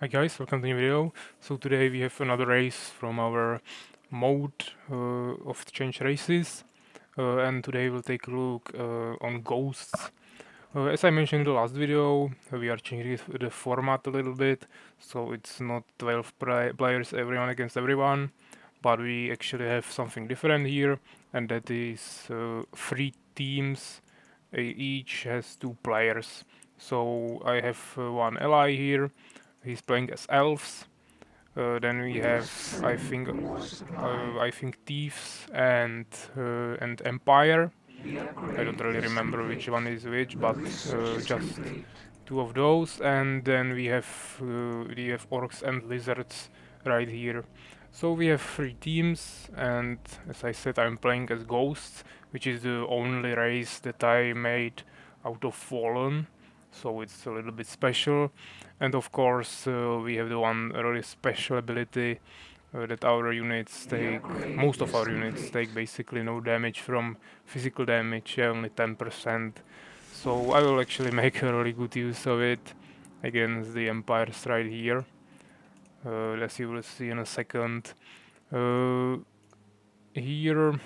Hi guys, welcome to the new video. So today we have another race from our mode of change races, and today we'll take a look on ghosts. As I mentioned in the last video, we are changing the format a little bit, so it's not 12 players everyone against everyone, but we actually have something different here, and that is 3 teams. Each has 2 players. So I have one ally here. He's playing as elves. Then we have, I think thieves and empire. I don't really remember which one is which, but just 2 of those. And then we have orcs and lizards right here. So we have 3 teams, and as I said, I'm playing as ghosts, which is the only race that I made out of fallen. So it's a little bit special, and of course we have the one really special ability that our units take, most of our units take basically no damage from physical damage, yeah, only 10%. So I will actually make a really good use of it against the empires right here, as you will see in a second. Uh, Here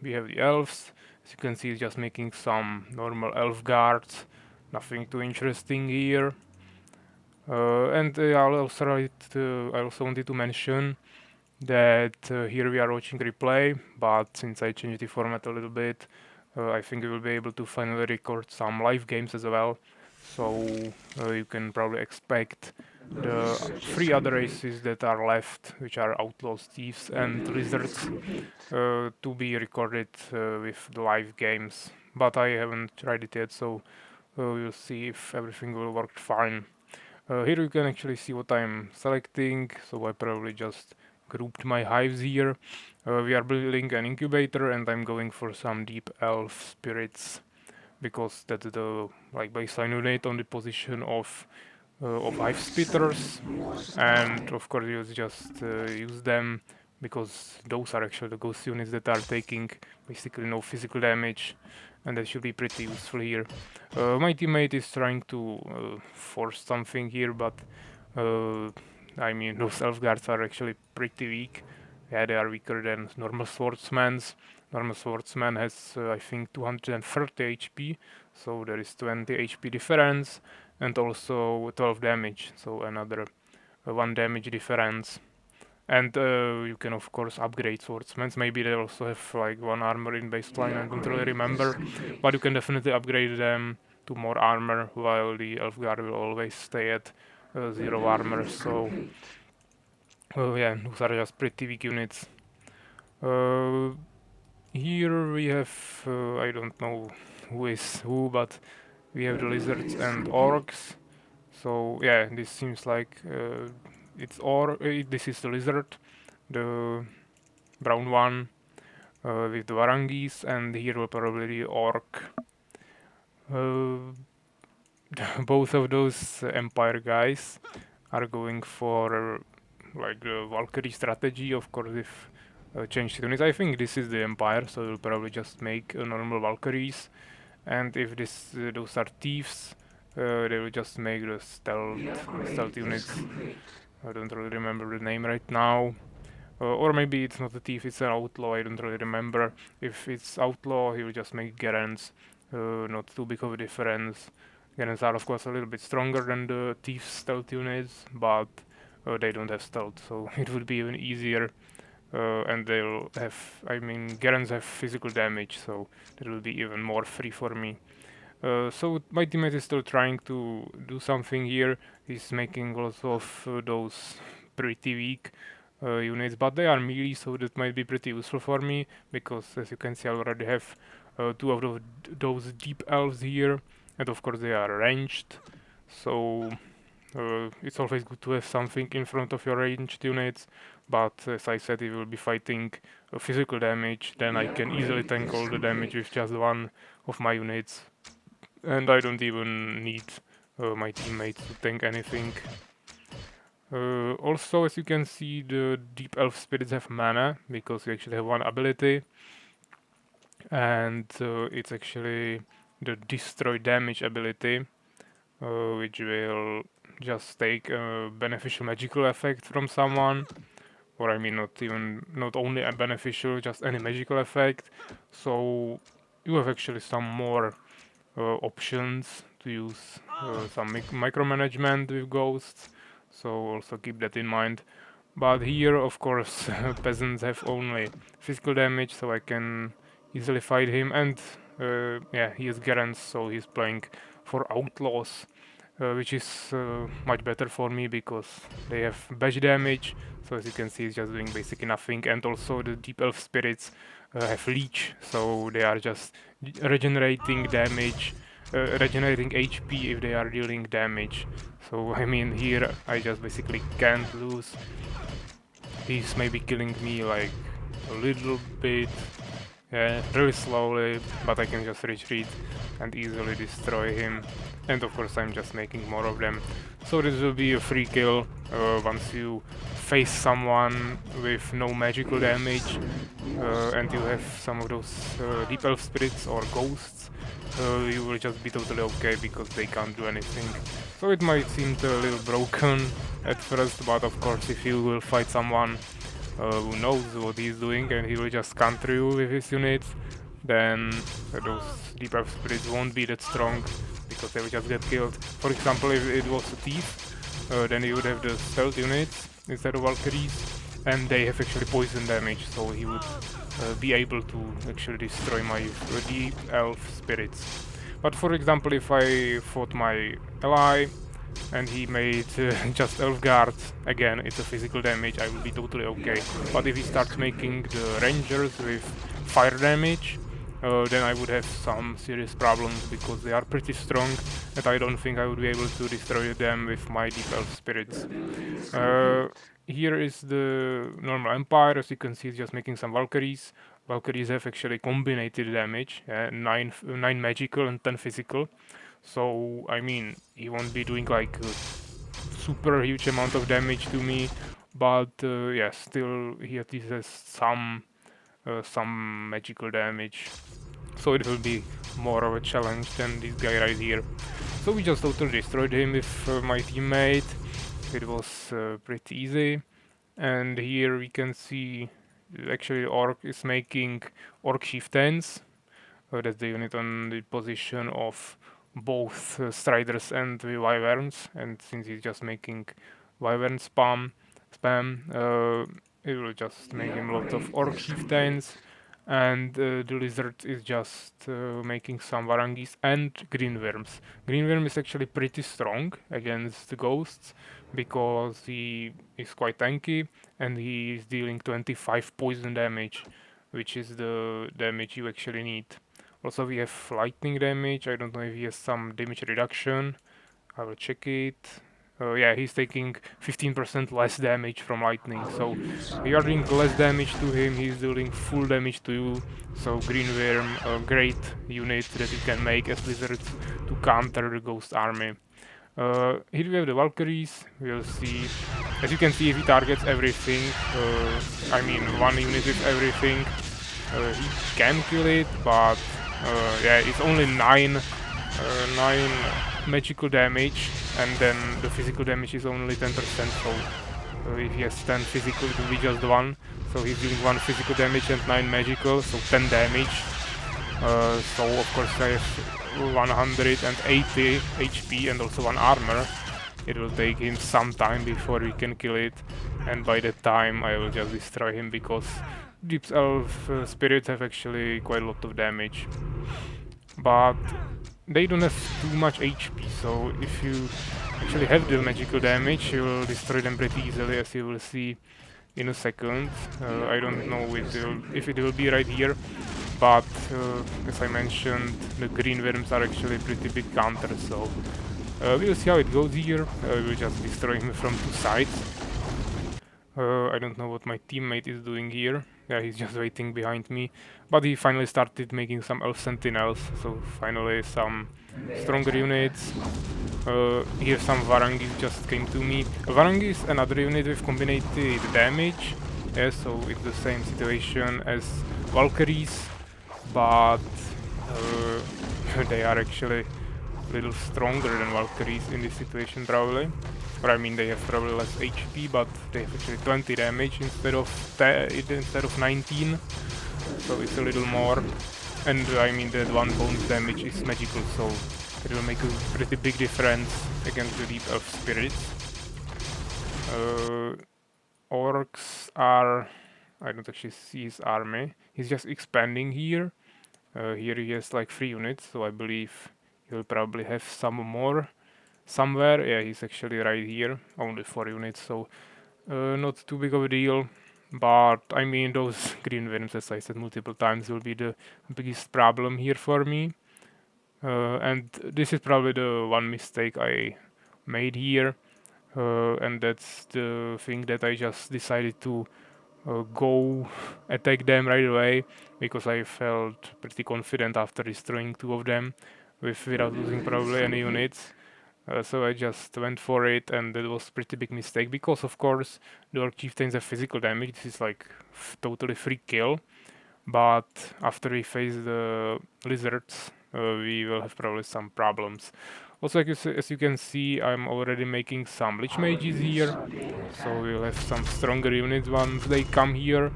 we have the elves. As you can see, just making some normal elf guards, nothing too interesting here. And I also wanted to mention that here we are watching replay, but since I changed the format a little bit, I think we will be able to finally record some live games as well. So you can probably expect the 3 other races that are left, which are outlaws, thieves, and lizards, to be recorded with the live games. But I haven't tried it yet, so we'll see if everything will work fine. Here you can actually see what I'm selecting, so I probably just grouped my hives here. We are building an incubator and I'm going for some deep elf spirits because that's the baseline unit on the position of hive spitters, and of course you just use them because those are actually the ghost units that are taking basically no physical damage, and that should be pretty useful here. My teammate is trying to force something here, but uh, I mean those elf guards are actually pretty weak. Yeah, they are weaker than normal swordsmen's. Normal swordsman has I think 230 HP, so there is 20 HP difference, and also 12 damage, so another 1 damage difference. And you can of course upgrade swordsmen. Maybe they also have like 1 armor in baseline, I don't really remember, but you can definitely upgrade them to more armor, while the elf guard will always stay at 0 armor. So yeah, those are just pretty weak units. Uh, Here we have I don't know who is who, but we have the lizards and orcs. So yeah, this seems like this is the lizard, the brown one with the varangis, and here will probably be orc. Uh, both of those empire guys are going for like the Valkyrie strategy, of course, if changed units. I think this is the empire, so we'll probably just make normal Valkyries, and if those are thieves, they will just make the stealth units. I don't really remember the name right now. Or maybe it's not a thief, it's an outlaw, I don't really remember. If it's outlaw, he will just make Garens. Not too big of a difference. Garens are of course a little bit stronger than the thief stealth units, but they don't have stealth, so it would be even easier. And they'll have, I mean, Garens have physical damage, so that will be even more free for me. So my teammate is still trying to do something here. He's making lots of those pretty weak units, but they are melee, so that might be pretty useful for me because, as you can see, I already have 2 of those deep elves here, and of course they are ranged. So it's always good to have something in front of your ranged units. But as I said, if you will be fighting physical damage, then I can easily tank all the damage with just one of my units, and I don't even need my teammates to tank anything. Also, as you can see, the deep elf spirits have mana because you actually have one ability, and it's actually the destroy damage ability, which will just take a beneficial magical effect from someone, or I mean not only a beneficial, just any magical effect. So you have actually some more options to use some micromanagement with ghosts. So also keep that in mind. But here, of course, peasants have only physical damage, so I can easily fight him. And yeah, he is Gerens, so he's playing for outlaws, which is much better for me because they have bash damage. So as you can see, it's just doing basically nothing. And also the deep elf spirits have leech, so they are just regenerating damage, regenerating HP if they are dealing damage. So I mean, here I just basically can't lose. He's maybe killing me like a little bit, yeah, really slowly, but I can just retreat and easily destroy him. And of course I'm just making more of them. So this will be a free kill once you face someone with no magical damage and you have some of those deep elf spirits or ghosts. You will just be totally okay because they can't do anything. So it might seem a little broken at first, but of course if you will fight someone who knows what he's doing and he will just counter you with his units, then those deep elf spirits won't be that strong because they will just get killed. For example, if it was a thief, then he would have the stealth units instead of Valkyries, and they have actually poison damage, so he would be able to actually destroy my deep elf spirits. But for example, if I fought my ally and he made just elf guard, again it's a physical damage, I will be totally okay. But if he starts making the rangers with fire damage, then I would have some serious problems because they are pretty strong and I don't think I would be able to destroy them with my deep elf spirits. Here is the normal empire. As you can see, it's just making some Valkyries. Valkyries have actually combined damage, 9 magical and 10 physical. So I mean, he won't be doing like a super huge amount of damage to me, but yeah, still he at least has some magical damage. So it will be more of a challenge than this guy right here. So we just totally destroyed him with my teammate. It was pretty easy. And here we can see actually Orc is making Orc Chieftains. That's the unit on the position of both Striders and the Wyverns. And since he's just making Wyvern spam, it will just make him a lot of Orc Chieftains. And the Lizard is just making some Varangis and Green Worms. Green Worm is actually pretty strong against the ghosts because he is quite tanky and he is dealing 25 poison damage, which is the damage you actually need. Also we have lightning damage. I don't know if he has some damage reduction. I will check it. Yeah, he's taking 15% less damage from lightning, so you are doing less damage to him, he's dealing full damage to you. So Green Worm, a great unit that you can make as lizards to counter the ghost army. Here we have the Valkyries. We'll see. As you can see, if he targets everything, I mean one unit with everything, he can kill it, but yeah, it's only 9 magical damage, and then the physical damage is only 10%, so if he has 10 physical, it will be just 1. So he's doing 1 physical damage and 9 magical, so 10 damage. So of course I have 180 HP and also 1 armor. It will take him some time before we can kill it, and by that time I will just destroy him because Deep Elf spirits have actually quite a lot of damage. But they don't have too much HP, so if you actually have the magical damage, you will destroy them pretty easily, as you will see in a second. I don't know if it will be right here, but as I mentioned, the green worms are actually pretty big counters, so we'll see how it goes here. We'll just destroy him from 2 sides. I don't know what my teammate is doing here. Yeah, he's just waiting behind me. But he finally started making some elf sentinels, so finally some stronger units. Here some Varangis just came to me. Varangi is another unit with combined damage. Yeah, so it's the same situation as Valkyries, but they are actually a little stronger than Valkyries in this situation probably. Or I mean they have probably less HP, but they have actually 20 damage instead of 19, so it's a little more. And I mean that one bonus damage is magical, so it will make a pretty big difference against the Deep Elf Spirits. Orcs are... I don't actually see his army. He's just expanding here. Here he has like 3 units, so I believe he'll probably have some more somewhere. Yeah, he's actually right here. Only 4 units, so not too big of a deal. But I mean, those green worms, as I said multiple times, will be the biggest problem here for me. And this is probably the one mistake I made here. And that's the thing that I just decided to go attack them right away, because I felt pretty confident after destroying 2 of them without losing probably any units. So I just went for it, and that was pretty big mistake, because of course the Orc Chieftains have physical damage. This is like totally free kill, but after we face the lizards, we will have probably some problems. Also, as you can see, I'm already making some Lich Mages here, so we'll have some stronger units once they come here,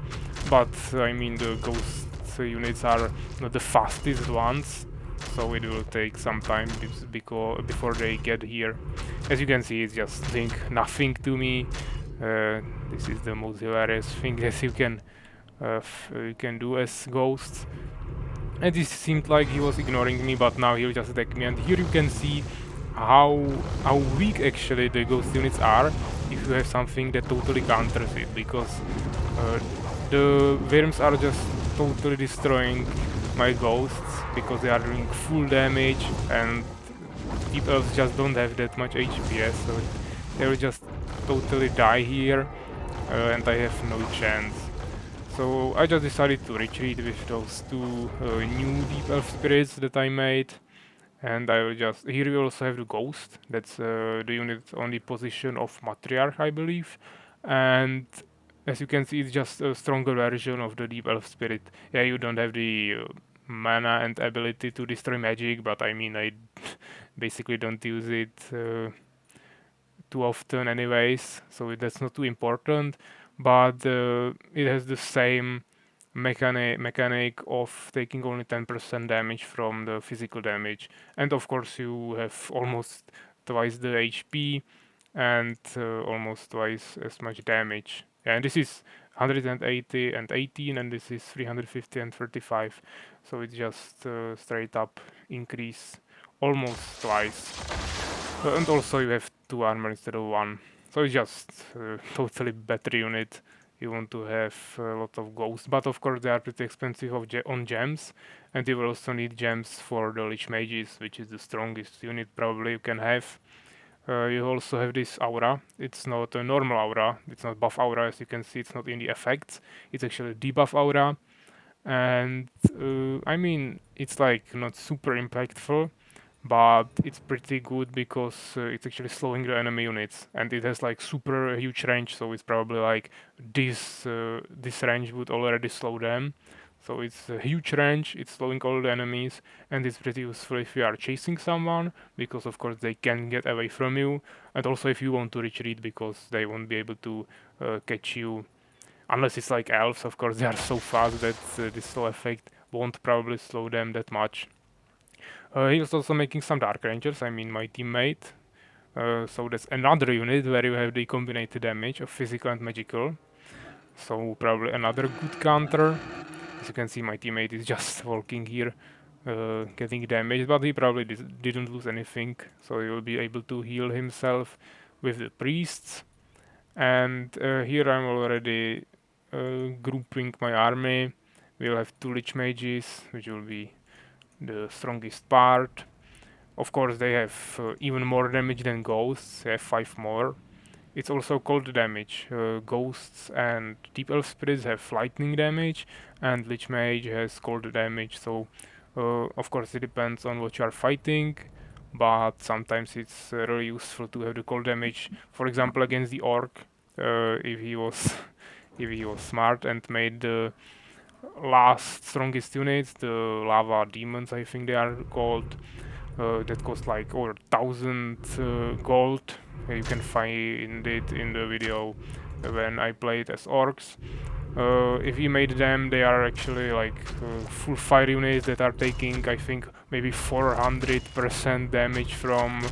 but I mean the Ghost units are not the fastest ones, so it will take some time before they get here. As you can see, it's just doing nothing to me. This is the most hilarious thing that you can do as ghosts. And it seemed like he was ignoring me, but now he'll just attack me. And here you can see how weak actually the ghost units are if you have something that totally counters it, because uh, the worms are just totally destroying my ghosts because they are doing full damage, and deep elves just don't have that much HPS, so they will just totally die here, and I have no chance. So I just decided to retreat with those 2 new Deep Elf Spirits that I made. And I will just... Here we also have the Ghost. That's the unit on the position of Matriarch, I believe. And as you can see, it's just a stronger version of the Deep Elf Spirit. Yeah, you don't have the mana and ability to destroy magic, but I mean, I basically don't use it too often anyways, so that's not too important. But it has the same mechanic of taking only 10% damage from the physical damage, and of course you have almost twice the HP and almost twice as much damage. Yeah, and this is 180 and 18, and this is 350 and 35, so it's just straight up increase almost twice. And also you have 2 armor instead of 1. So it's just totally better unit. You want to have a lot of ghosts, but of course they are pretty expensive on gems, and you will also need gems for the Lich Mages, which is the strongest unit probably you can have. You also have this aura. It's not a normal aura, it's not buff aura, as you can see, it's not in the effects, it's actually debuff aura. And I mean, it's like not super impactful, but it's pretty good because it's actually slowing the enemy units, and it has like super huge range, so it's probably like this range would already slow them. So it's a huge range, it's slowing all the enemies, and it's pretty useful if you are chasing someone, because of course they can get away from you, and also if you want to retreat, because they won't be able to catch you. Unless it's like elves, of course they are so fast that this slow effect won't probably slow them that much. He was also making some Dark Rangers, I mean my teammate. So that's another unit where you have the combined damage of physical and magical. So probably another good counter. As you can see, my teammate is just walking here, getting damaged, but he probably didn't lose anything, so he will be able to heal himself with the priests. And here I'm already grouping my army. We'll have 2 Lich Mages, which will be the strongest part. Of course, they have even more damage than ghosts. They have 5 more. It's also cold damage. Ghosts and Deep Elf Spirits have lightning damage, and Lich Mage has cold damage. So, of course, it depends on what you are fighting, but sometimes it's really useful to have the cold damage. For example, against the Orc, if he was if he was smart and made the last strongest units, the lava demons, I think they are called. that cost like over 1,000 gold. You can find it in the video when I played as orcs. If you made them, they are actually like full fire units that are taking, I think, maybe 400% damage from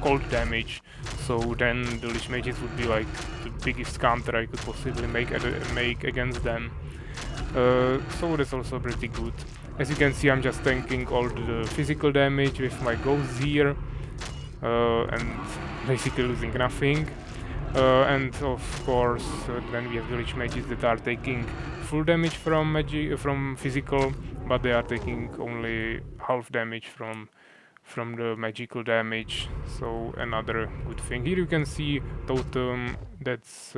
cold damage. So then the Lich Mages would be like the biggest counter I could possibly make against them. So that's also pretty good. As you can see, I'm just tanking all the physical damage with my ghosts here, and basically losing nothing. And of course, then we have the Lich Mages that are taking full damage from from physical, but they are taking only half damage from the magical damage. So another good thing. Here you can see totem that's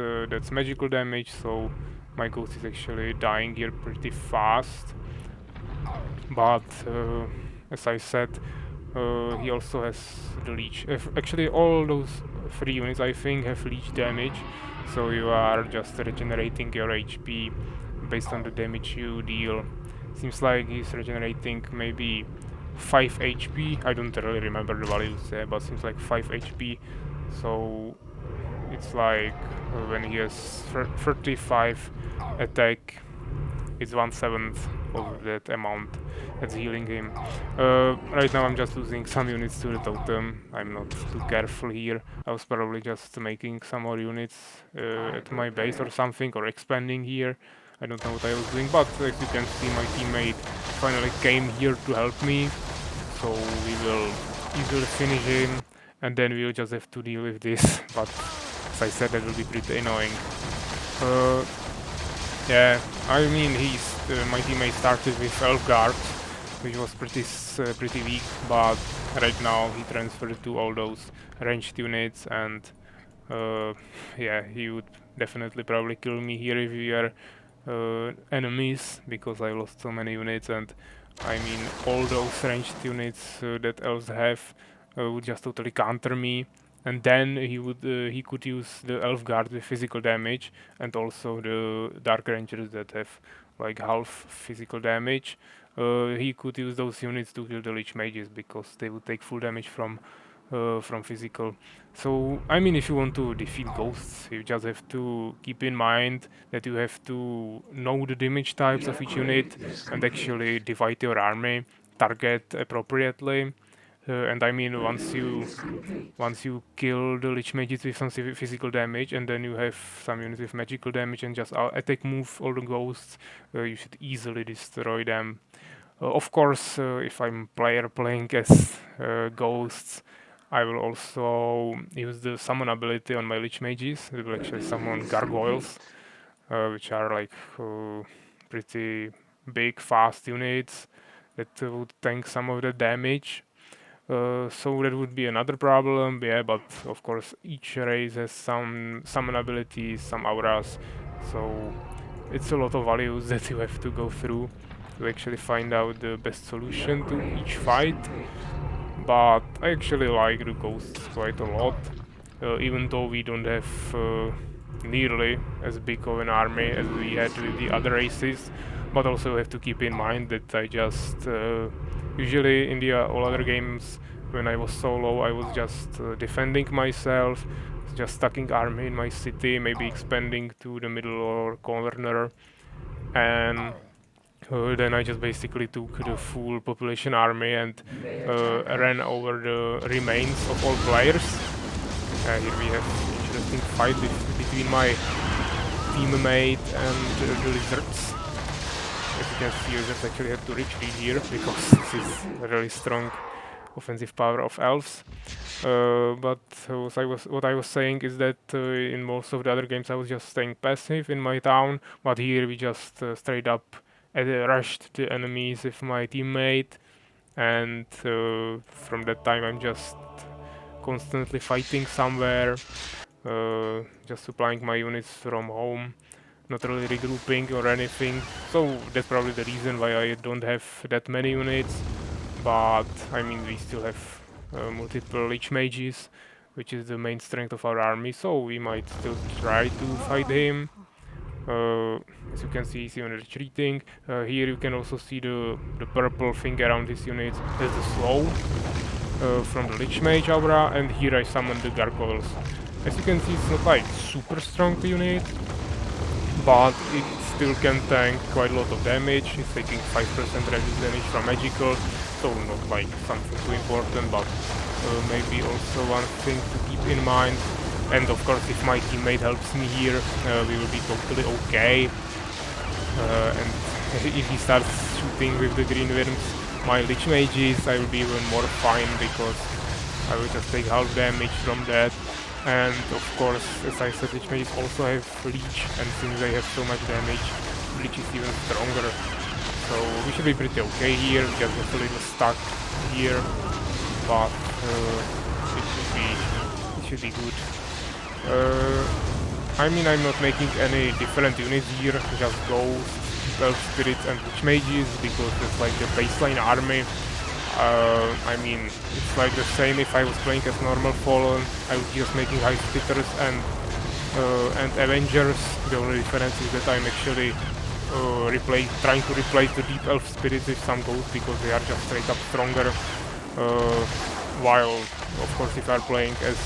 magical damage. So my ghost is actually dying here pretty fast. But as I said, he also has the leech. Actually, all those three units I think have leech damage, so you are just regenerating your HP based on the damage you deal. Seems like he's regenerating maybe 5 HP. I don't really remember the values, but seems like 5 HP. So it's like when he has 35 attack, it's 1/7 of that amount that's healing him. Right now I'm just losing some units to the totem. I'm not too careful here. I was probably just making some more units at my base or something, or expanding here. I don't know what I was doing, but as you can see, my teammate finally came here to help me. So we will easily finish him, and then we'll just have to deal with this. But as I said, that will be pretty annoying. Uh, yeah, I mean, my teammate started with Elfguard, which was pretty weak, but right now he transferred to all those ranged units, and yeah, he would definitely probably kill me here if we are enemies, because I lost so many units, and I mean, all those ranged units that elves have would just totally counter me. And then he could use the elf guard with physical damage, and also the dark rangers that have like half physical damage. He could use those units to kill the lich mages, because they would take full damage from physical. So I mean, if you want to defeat ghosts, you just have to keep in mind that you have to know the damage types of each unit and actually divide your army, target appropriately. And I mean, once you kill the lich mages with some physical damage, and then you have some units with magical damage, and just attack move all the ghosts, you should easily destroy them. Of course, if I'm player playing as ghosts, I will also use the summon ability on my lich mages. It will actually summon gargoyles, which are like pretty big, fast units that would tank some of the damage. So that would be another problem, yeah, but of course each race has some summon abilities, some auras, so it's a lot of values that you have to go through to actually find out the best solution to each fight. But I actually like the ghosts quite a lot, even though we don't have nearly as big of an army as we had with the other races. But also have to keep in mind that I just usually in the all other games, when I was solo, I was just defending myself, just stacking army in my city, maybe expanding to the middle or corner, and then I just basically took the full population army and ran over the remains of all players. Here we have interesting fight between my teammate and the lizards. As you can see, lizards actually had to retreat here because this is a really strong offensive power of elves. But what I was saying is that in most of the other games I was just staying passive in my town, but here we just straight up rushed the enemies with my teammate, and from that time I'm just constantly fighting somewhere, just supplying my units from home, not really regrouping or anything. So that's probably the reason why I don't have that many units. But I mean, we still have multiple lich mages, which is the main strength of our army, so we might still try to fight him. As you can see, he's even retreating. Here you can also see the purple thing around his unit. That's the slow from the Lich Mage aura, and here I summon the gargoyles. As you can see, it's not like super strong unit, but it still can tank quite a lot of damage. It's taking 5% reduced damage from magical, so not like something too important, but maybe also one thing to keep in mind. And of course, if my teammate helps me here, we will be totally okay. And if he starts shooting with the green worms, my Lich Mages, I will be even more fine because I will just take half damage from that. And of course, as I said, Lich Mages also have Leech, and since they have so much damage, Leech is even stronger. So we should be pretty okay here, we just get a little stuck here, but it should be good. I mean, I'm not making any different units here, just Ghosts, Elf Spirits and Witch Mages, because it's like the baseline army. I mean, it's like the same if I was playing as normal Fallen, I was just making High Spitters and Avengers. The only difference is that I'm actually trying to replace the Deep Elf Spirits with some Ghosts, because they are just straight up stronger. While, of course, if I'm playing as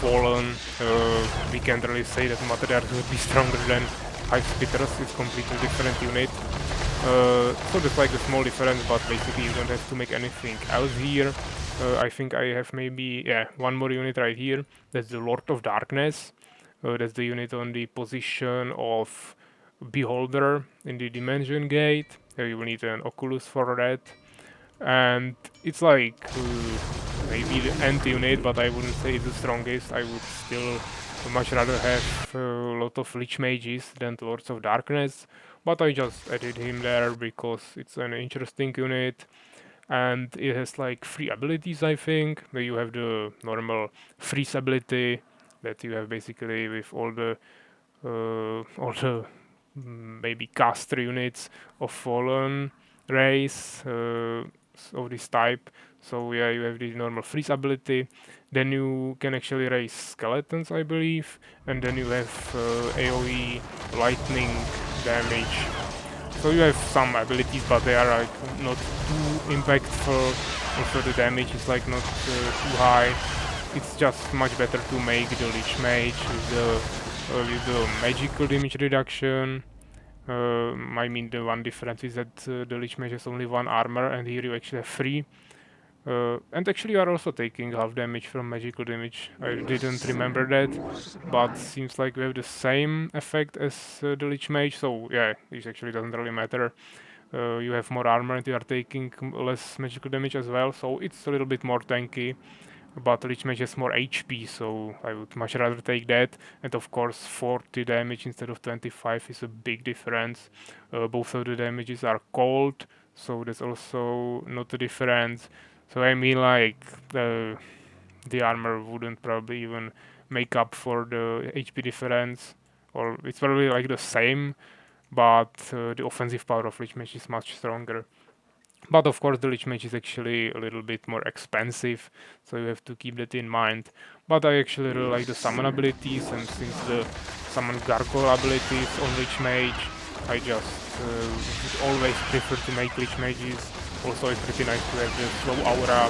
Fallen, we can't really say that Matriarchs would be stronger than High Spitters. It's completely different unit. So that's like a small difference, but basically you don't have to make anything else here. I think I have maybe, yeah, one more unit right here. That's the Lord of Darkness. That's the unit on the position of Beholder in the Dimension Gate. You will need an Oculus for that. And it's like maybe the anti-unit, but I wouldn't say it's the strongest. I would still much rather have a lot of Lich Mages than Lords of Darkness, but I just added him there because it's an interesting unit, and it has like 3 abilities, I think. You have the normal freeze ability that you have basically with all the maybe caster units of Fallen race of this type. So yeah, you have the normal freeze ability. Then you can actually raise skeletons, I believe, and then you have AoE lightning damage. So you have some abilities, but they are like not too impactful. Also the damage is like not too high. It's just much better to make the Lich Mage with the magical damage reduction. I mean, the one difference is that the Lich Mage has only 1 armor, and here you actually have 3. And actually you are also taking half damage from magical damage. I didn't remember that, but seems like we have the same effect as the Lich Mage, so yeah, this actually doesn't really matter. You have more armor and you are taking less magical damage as well, so it's a little bit more tanky. But Lich Mage has more HP, so I would much rather take that. And of course 40 damage instead of 25 is a big difference. Both of the damages are cold, so that's also not a difference. So I mean, like, the armor wouldn't probably even make up for the HP difference, or it's probably like the same, but the offensive power of Lich Mage is much stronger. But of course the Lich Mage is actually a little bit more expensive, so you have to keep that in mind. But I actually really like the summon abilities, and since the summon gargoyle abilities on Lich Mage, I just would always prefer to make Lich Mages. Also it's pretty nice to have the slow aura,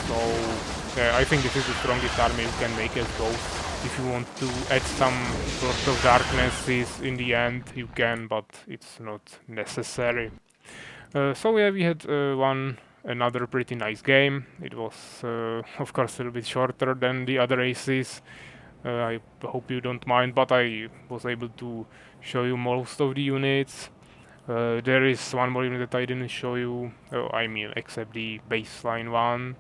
so yeah, I think this is the strongest army you can make as Ghost. If you want to add some sort of darknesses in the end, you can, but it's not necessary. So yeah, we had another pretty nice game. It was, of course, a little bit shorter than the other races. I hope you don't mind, but I was able to show you most of the units. There is one more unit that I didn't show you, I mean, except the baseline one,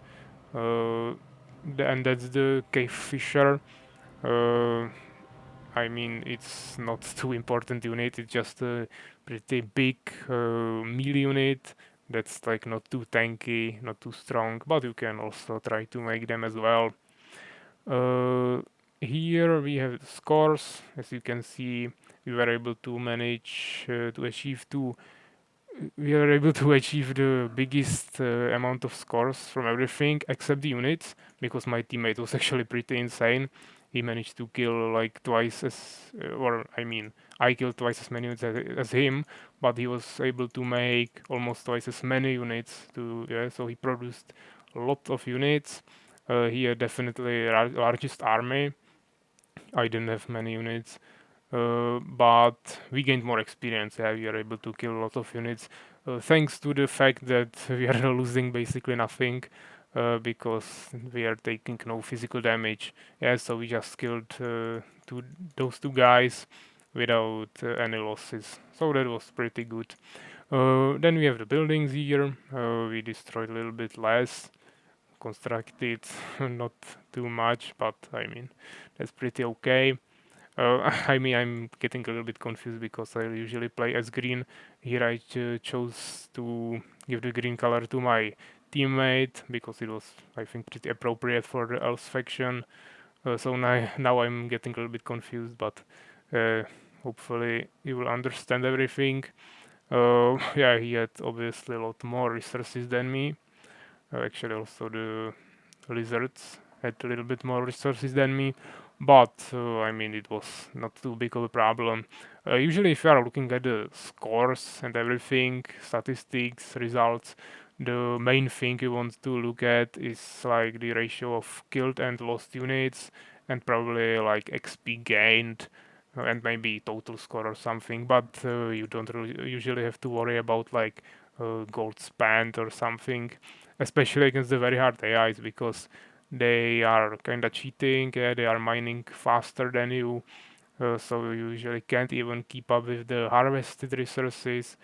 and that's the Cave Fisher. Uh, I mean, it's not too important unit, it's just a pretty big melee unit that's like not too tanky, not too strong, but you can also try to make them as well. Uh, Here we have the scores. As you can see, we were able to manage to achieve we were able to achieve the biggest amount of scores from everything except the units, because my teammate was actually pretty insane. he managed to kill like twice as, or I mean, I killed twice as many units as him, but he was able to make almost twice as many units. To yeah, so he produced a lot of units. He had definitely largest army. I didn't have many units, but we gained more experience. Yeah, we are able to kill a lot of units thanks to the fact that we are losing basically nothing because we are taking no physical damage. Yeah, so we just killed those two guys without any losses. So that was pretty good. Then we have the buildings here. We destroyed a little bit less, constructed not too much, but I mean that's pretty okay. I mean, I'm getting a little bit confused because I usually play as green. Here I chose to give the green color to my teammate because it was, I think, pretty appropriate for the else faction. So now I'm getting a little bit confused, but uh, hopefully you will understand everything. Yeah, he had obviously a lot more resources than me. Actually, also the lizards had a little bit more resources than me, but I mean it was not too big of a problem. Usually, if you are looking at the scores and everything, statistics, results, the main thing you want to look at is like the ratio of killed and lost units, and probably like XP gained. And maybe total score or something, but you don't really usually have to worry about like gold spent or something, especially against the very hard AIs because they are kind of cheating. Yeah, they are mining faster than you, so you usually can't even keep up with the harvested resources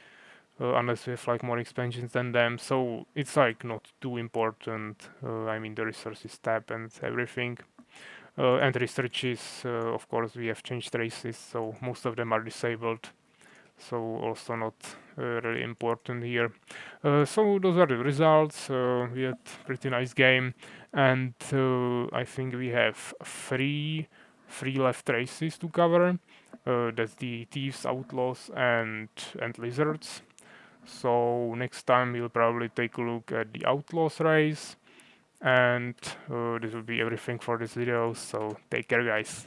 unless you have like more expansions than them. So it's like not too important. I mean the resources tab and everything. And researches, of course, we have changed races, so most of them are disabled, so also not really important here. So those are the results. We had pretty nice game, and I think we have three left races to cover. That's the thieves, outlaws, and lizards. So next time we'll probably take a look at the outlaws race, and this will be everything for this video. So take care, guys.